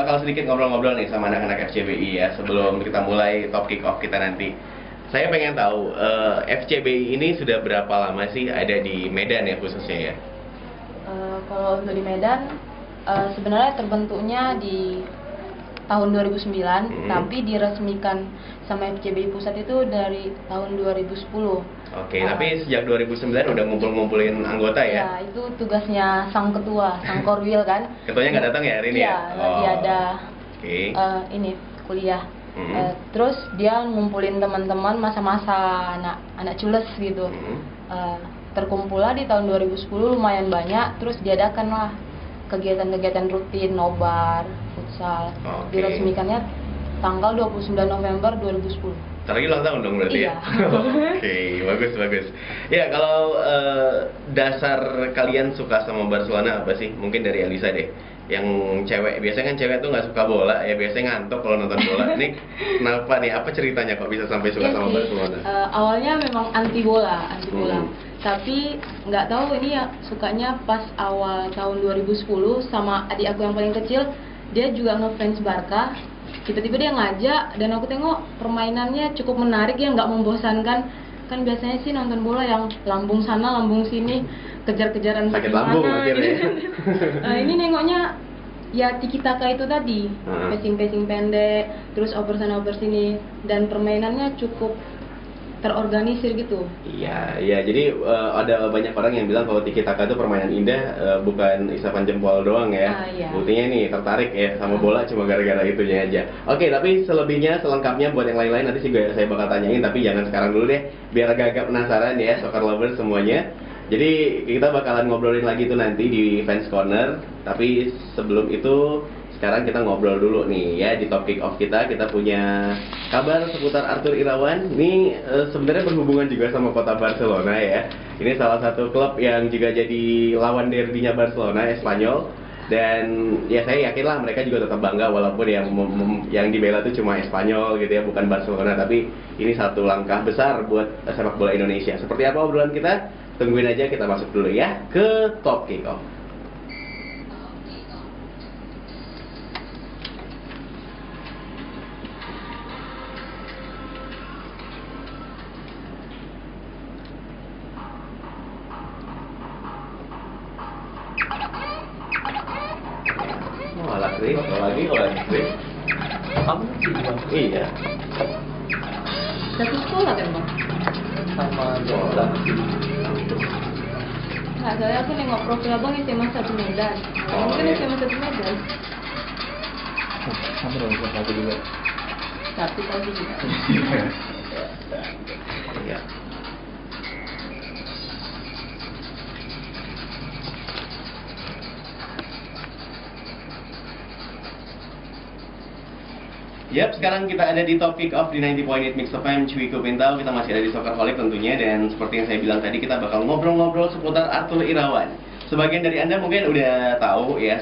bakal sedikit ngobrol-ngobrol nih sama anak-anak FCBI ya sebelum kita mulai top kick off kita nanti. Saya pengen tahu FCBI ini sudah berapa lama sih ada di Medan ya khususnya ya? Kalau untuk di Medan sebenarnya terbentuknya di tahun 2009, tapi diresmikan sama FCBI Pusat itu dari tahun 2010. Oke, tapi sejak 2009 udah ngumpul-ngumpulin anggota ya? Ya, itu tugasnya sang ketua, sang korwil kan. Ketuanya nggak datang ya hari ini ya? Iya, lagi ada ini kuliah. Terus dia ngumpulin teman-teman masa-masa anak cules gitu. Terkumpullah di tahun 2010 lumayan banyak, terus diadakanlah kegiatan-kegiatan rutin, nobar, futsal. Diresmikannya tanggal 29 November 2010. Ntar lagi ulang tahun dong berarti iya. Ya? Oke, bagus. Ya, kalau dasar kalian suka sama Barcelona apa sih? Mungkin dari Alisa deh. Yang cewek, biasanya kan cewek tuh nggak suka bola, ya biasanya ngantuk kalau nonton bola. Ini kenapa nih? Apa ceritanya kok bisa sampai suka sama Barcelona? Awalnya memang anti bola. Tapi nggak tahu ini ya sukanya pas awal tahun 2010 sama adik aku yang paling kecil, dia juga ngefans Barca. Tiba-tiba dia ngajak dan aku tengok permainannya cukup menarik ya, nggak membosankan. Kan biasanya sih nonton bola yang lambung sana lambung sini, kejar-kejaran sakit lambung akhirnya. Ini nengoknya ya tiki taka itu tadi, passing pendek, terus over sana over sini, dan permainannya cukup terorganisir gitu. Iya. Jadi ada banyak orang yang bilang kalau tiki taka itu permainan indah, bukan isapan jempol doang ya. Iya. Buktinya nih tertarik ya sama bola cuma gara-gara itunya aja. Oke, tapi selengkapnya buat yang lain-lain nanti juga saya bakal tanyain, tapi jangan sekarang dulu deh, biar agak-agak penasaran ya soccer lovers semuanya. Jadi kita bakalan ngobrolin lagi tuh nanti di Fans Corner. Tapi sebelum itu sekarang kita ngobrol dulu nih ya di top kick off kita punya kabar seputar Arthur Irawan. Ini sebenarnya berhubungan juga sama kota Barcelona ya. Ini salah satu klub yang juga jadi lawan derbynya Barcelona, Espanyol. Dan ya saya yakin lah mereka juga tetap bangga walaupun yang dibela itu cuma Espanyol gitu ya, bukan Barcelona. Tapi ini satu langkah besar buat sepak bola Indonesia. Seperti apa obrolan kita? Tungguin aja, kita masuk dulu ya ke top kick off. Kalau lagi Chris kamu sih iya Satu sekolah kan bang? Sama Jola. Nggak, soalnya aku nengok profil abang SMA 1 Medan. Mungkin SMA 1 Medan. Sama dong, aku juga. Tapi tahu juga. Iya. Yap, sekarang kita ada di top kick off di 90.8 Mix FM Cuy Kupintau. Kita masih ada di Soccerholic tentunya, dan seperti yang saya bilang tadi, kita bakal ngobrol-ngobrol seputar Arthur Irawan. Sebagian dari Anda mungkin udah tahu ya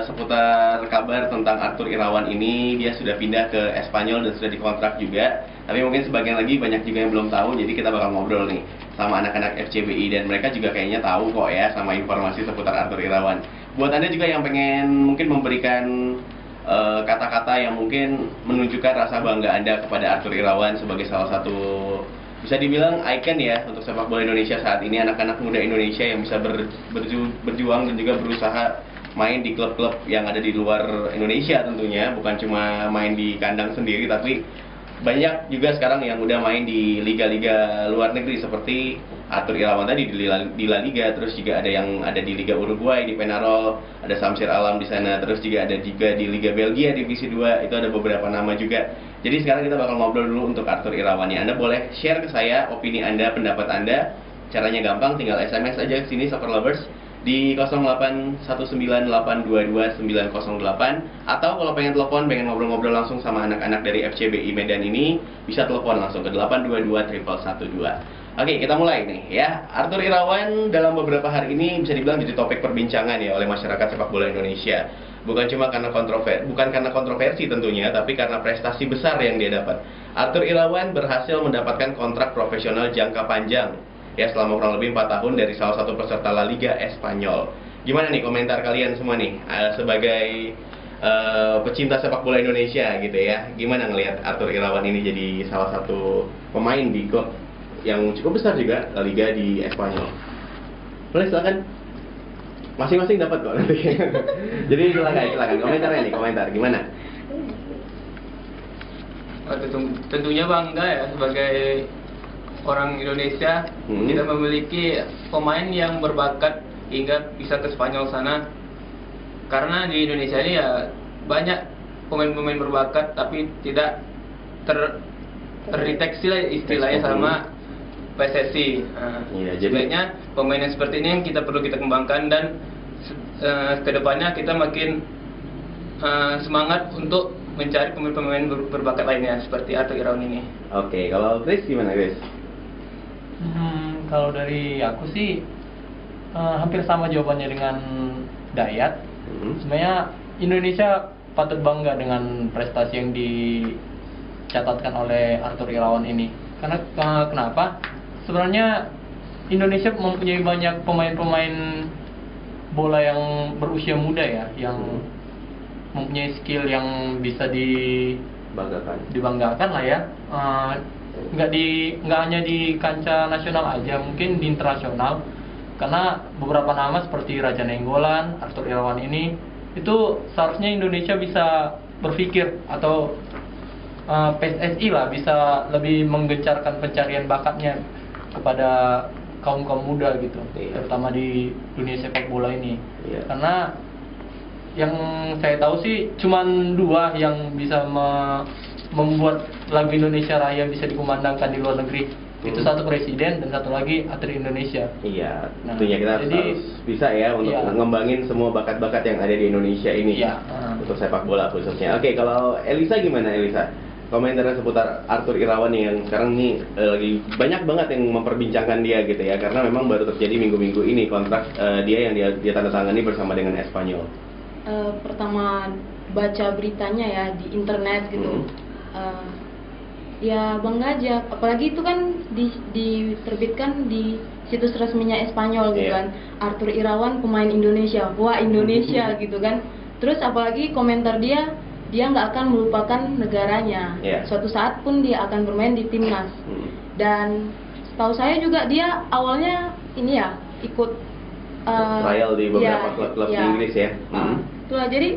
seputar kabar tentang Arthur Irawan ini. Dia sudah pindah ke Espanyol dan sudah dikontrak juga. Tapi mungkin sebagian lagi banyak juga yang belum tahu, jadi kita bakal ngobrol nih sama anak-anak FCBI, dan mereka juga kayaknya tahu kok ya sama informasi seputar Arthur Irawan. Buat Anda juga yang pengen mungkin memberikan kata-kata yang mungkin menunjukkan rasa bangga Anda kepada Arthur Irawan sebagai salah satu, bisa dibilang icon ya untuk sepak bola Indonesia saat ini. Anak-anak muda Indonesia yang bisa berjuang dan juga berusaha main di klub-klub yang ada di luar Indonesia tentunya, bukan cuma main di kandang sendiri, tapi banyak juga sekarang yang udah main di liga-liga luar negeri seperti Arthur Irawan tadi di La Liga, terus juga ada yang ada di Liga Uruguay di Penarol, ada Samsir Alam di sana, terus juga ada juga di Liga Belgia Divisi 2, itu ada beberapa nama juga. Jadi sekarang kita bakal ngobrol dulu untuk Arthur Irawan ya. Anda boleh share ke saya opini Anda, pendapat Anda. Caranya gampang, tinggal SMS aja ke sini Soccer Lovers di 0819822908, atau kalau pengen telepon, pengen ngobrol-ngobrol langsung sama anak-anak dari FCBI Medan ini, bisa telepon langsung ke 822-112. Oke, kita mulai nih ya. Arthur Irawan dalam beberapa hari ini bisa dibilang jadi topik perbincangan ya oleh masyarakat sepak bola Indonesia. Bukan cuma karena kontroversi tentunya, tapi karena prestasi besar yang dia dapat. Arthur Irawan berhasil mendapatkan kontrak profesional jangka panjang ya selama kurang lebih 4 tahun dari salah satu peserta La Liga Espanyol. Gimana nih komentar kalian semua nih sebagai pecinta sepak bola Indonesia gitu ya. Gimana ngelihat Arthur Irawan ini jadi salah satu pemain di klub yang cukup besar juga La Liga di Espanyol? Boleh silakan. Masing-masing dapat kok nanti. Jadi silakan komentarnya nih, komentar gimana? Tentunya bangga ya sebagai orang Indonesia kita memiliki pemain yang berbakat hingga bisa ke Spanyol sana. Karena di Indonesia ini ya banyak pemain-pemain berbakat tapi tidak terdeteksi lah istilahnya sama PSSI. Iya, sebaiknya pemain yang seperti ini yang kita perlu kita kembangkan dan kedepannya kita makin semangat untuk mencari pemain-pemain berbakat lainnya seperti Arthur Irawan ini. Oke, kalau Chris gimana Chris? Kalau dari aku sih hampir sama jawabannya dengan Dayat. Sebenarnya Indonesia patut bangga dengan prestasi yang dicatatkan oleh Arthur Irawan ini. Karena kenapa? Sebenarnya Indonesia mempunyai banyak pemain-pemain bola yang berusia muda ya, yang mempunyai skill yang bisa dibanggakan lah ya. Nggak hanya di kancah nasional aja, mungkin di internasional. Karena beberapa nama seperti Raja Nainggolan, Arthur Irawan ini, itu seharusnya Indonesia bisa berpikir atau PSSI lah bisa lebih menggencarkan pencarian bakatnya kepada kaum muda gitu, terutama di dunia sepak bola ini. Karena yang saya tahu sih cuman dua yang bisa membuat lagu Indonesia Raya bisa dikumandangkan di luar negeri. Itu satu presiden dan satu lagi atlet Indonesia. Iya, tentunya kita harus bisa ya untuk ngembangin semua bakat-bakat yang ada di Indonesia ini untuk sepak bola khususnya. Oke, kalau Elisa gimana Elisa? Komentarnya seputar Arthur Irawan yang sekarang nih lagi banyak banget yang memperbincangkan dia gitu ya, karena memang baru terjadi minggu-minggu ini kontrak dia yang dia tanda tangani bersama dengan Espanyol. Pertama baca beritanya ya di internet gitu. Ya bangga aja, apalagi itu kan diterbitkan di situs resminya Espanyol gitu kan. Arthur Irawan pemain Indonesia, wah Indonesia gitu kan. Terus apalagi komentar dia nggak akan melupakan negaranya. Suatu saat pun dia akan bermain di timnas. Dan setahu saya juga dia awalnya ini ya ikut trial di beberapa klub-klub di Inggris ya. Itulah, jadi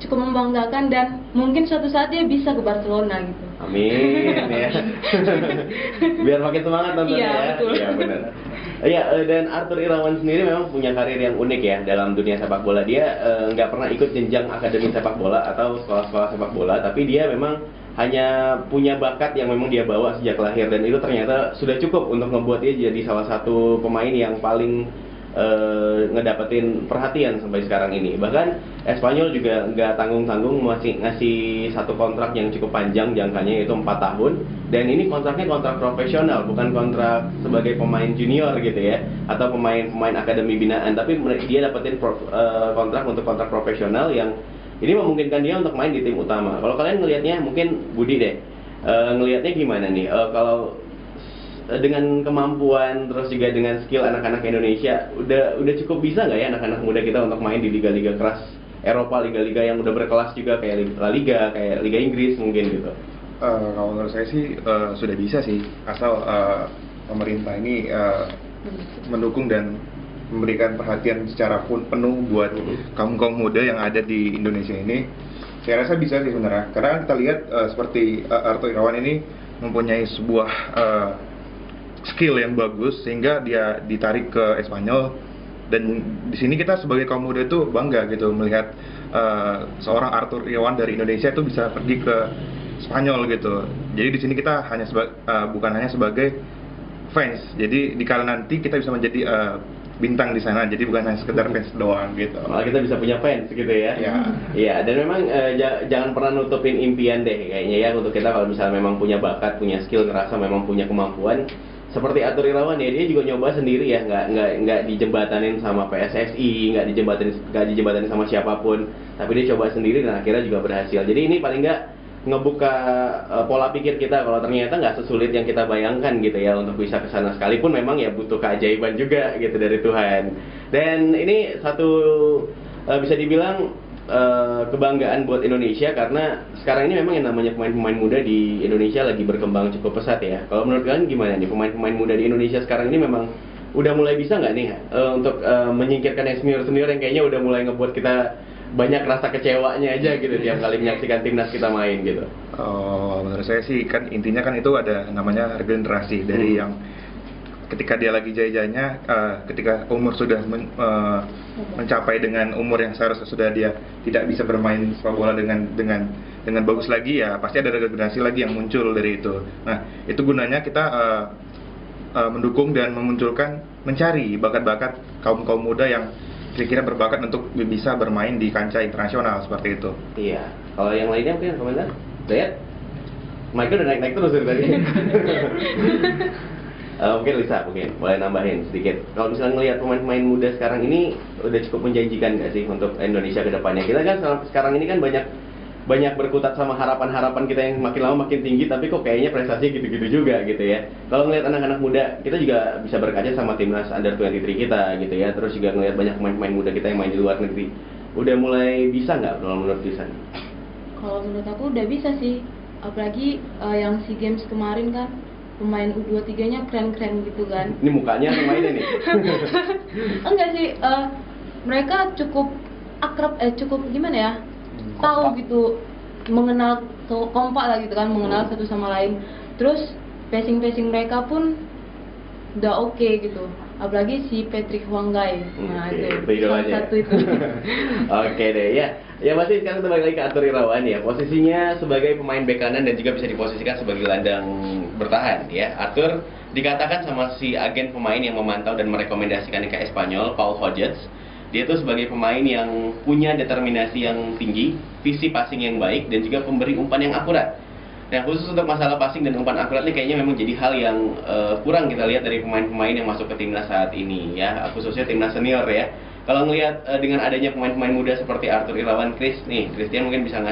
cukup membanggakan dan mungkin suatu saat dia bisa ke Barcelona gitu. Amin ya. Biar makin semangat nontonnya ya. Betul. Iya benar. Iya, dan Arthur Irawan sendiri memang punya karir yang unik ya dalam dunia sepak bola. Dia nggak pernah ikut jenjang akademi sepak bola atau sekolah-sekolah sepak bola, tapi dia memang hanya punya bakat yang memang dia bawa sejak lahir, dan itu ternyata sudah cukup untuk membuat dia jadi salah satu pemain yang paling ngedapetin perhatian sampai sekarang ini. Bahkan Espanyol juga nggak tanggung-tanggung masih ngasih satu kontrak yang cukup panjang, jangkanya itu 4 tahun, dan ini kontraknya kontrak profesional, bukan kontrak sebagai pemain junior gitu ya, atau pemain akademi binaan, tapi dia dapetin kontrak untuk kontrak profesional yang ini memungkinkan dia untuk main di tim utama. Kalau kalian ngelihatnya, mungkin Budi deh, ngelihatnya gimana nih? Kalau dengan kemampuan terus juga dengan skill anak-anak Indonesia, udah cukup bisa nggak ya anak-anak muda kita untuk main di liga-liga keras Eropa, liga-liga yang udah berkelas juga kayak La Liga, kayak Liga Inggris mungkin gitu? Kalau menurut saya sih sudah bisa sih, asal pemerintah ini mendukung dan memberikan perhatian secara penuh buat kaum muda yang ada di Indonesia ini. Saya rasa bisa sih sebenarnya, karena kita lihat seperti Arthur Irawan ini mempunyai sebuah skill yang bagus sehingga dia ditarik ke Espanyol, dan di sini kita sebagai kaum muda itu bangga gitu melihat seorang Arthur Irawan dari Indonesia itu bisa pergi ke Spanyol gitu. Jadi di sini kita hanya bukan hanya sebagai fans, jadi dikala nanti kita bisa menjadi bintang di sana, jadi bukan hanya sekedar fans doang gitu. Malah kita bisa punya fans gitu ya. Iya, dan memang jangan pernah nutupin impian deh kayaknya ya, untuk kita kalau misalnya memang punya bakat, punya skill, ngerasa memang punya kemampuan. Seperti Arthur Irawan ya, dia juga nyoba sendiri ya, nggak dijembatanin sama PSSI, nggak dijembatanin sama siapapun, tapi dia coba sendiri dan akhirnya juga berhasil. Jadi ini paling nggak ngebuka pola pikir kita kalau ternyata nggak sesulit yang kita bayangkan gitu ya untuk bisa kesana, sekalipun memang ya butuh keajaiban juga gitu dari Tuhan. Dan ini satu bisa dibilang kebanggaan buat Indonesia karena sekarang ini memang yang namanya pemain-pemain muda di Indonesia lagi berkembang cukup pesat ya. Kalau menurut kalian gimana nih pemain-pemain muda di Indonesia sekarang ini memang udah mulai bisa nggak nih untuk menyingkirkan yang senior-senior yang kayaknya udah mulai ngebuat kita banyak rasa kecewanya aja gitu tiap kali menyaksikan timnas kita main gitu. Menurut saya sih kan intinya kan itu ada namanya regenerasi dari yang ketika dia lagi jaya-jayanya, ketika umur sudah mencapai dengan umur yang seharusnya sudah dia tidak bisa bermain sepak bola dengan bagus lagi, ya pasti ada regenerasi lagi yang muncul dari itu. Nah itu gunanya kita mendukung dan memunculkan, mencari bakat-bakat kaum muda yang kira-kira berbakat untuk bisa bermain di kancah internasional seperti itu. Iya. Kalau yang lainnya mungkin komentar? Lihat, Michael udah naik terus dari tadi. Mungkin Lisa, mungkin boleh nambahin sedikit. Kalau misalnya ngelihat pemain-pemain muda sekarang ini udah cukup menjanjikan nggak sih untuk Indonesia ke depannya? Kita kan sekarang ini kan banyak berkutat sama harapan-harapan kita yang makin lama makin tinggi, tapi kok kayaknya prestasi gitu-gitu juga gitu ya. Kalau ngelihat anak-anak muda, kita juga bisa berkaca sama timnas under 23 kita gitu ya. Terus juga ngelihat banyak pemain-pemain muda kita yang main di luar negeri. Udah mulai bisa nggak kalau menurut Lisa? Kalau menurut aku udah bisa sih. Apalagi yang SEA Games kemarin kan pemain U23-nya keren-keren gitu kan. Ini mukanya pemainnya nih. Enggak sih, mereka cukup akrab, cukup gimana ya? Tahu gitu, mengenal kompak lah gitu kan, mengenal satu sama lain. Terus passing mereka pun udah oke gitu. Apalagi si Patrick Wanggai. Nah, itu salah satu itu. Oke deh ya. Ya masih sekarang kita balik lagi ke Arthur Irawan ya. Posisinya sebagai pemain bek kanan dan juga bisa diposisikan sebagai gelandang bertahan ya. Arthur dikatakan sama si agen pemain yang memantau dan merekomendasikan ke Espanyol, Paul Hodges, dia tuh sebagai pemain yang punya determinasi yang tinggi, visi passing yang baik, dan juga pemberi umpan yang akurat. Nah khusus untuk masalah passing dan umpan akurat ini kayaknya memang jadi hal yang kurang kita lihat dari pemain-pemain yang masuk ke timnas saat ini ya, khususnya timnas senior ya. Kalau ngelihat dengan adanya pemain-pemain muda seperti Arthur Irawan, Christian mungkin bisa ngasih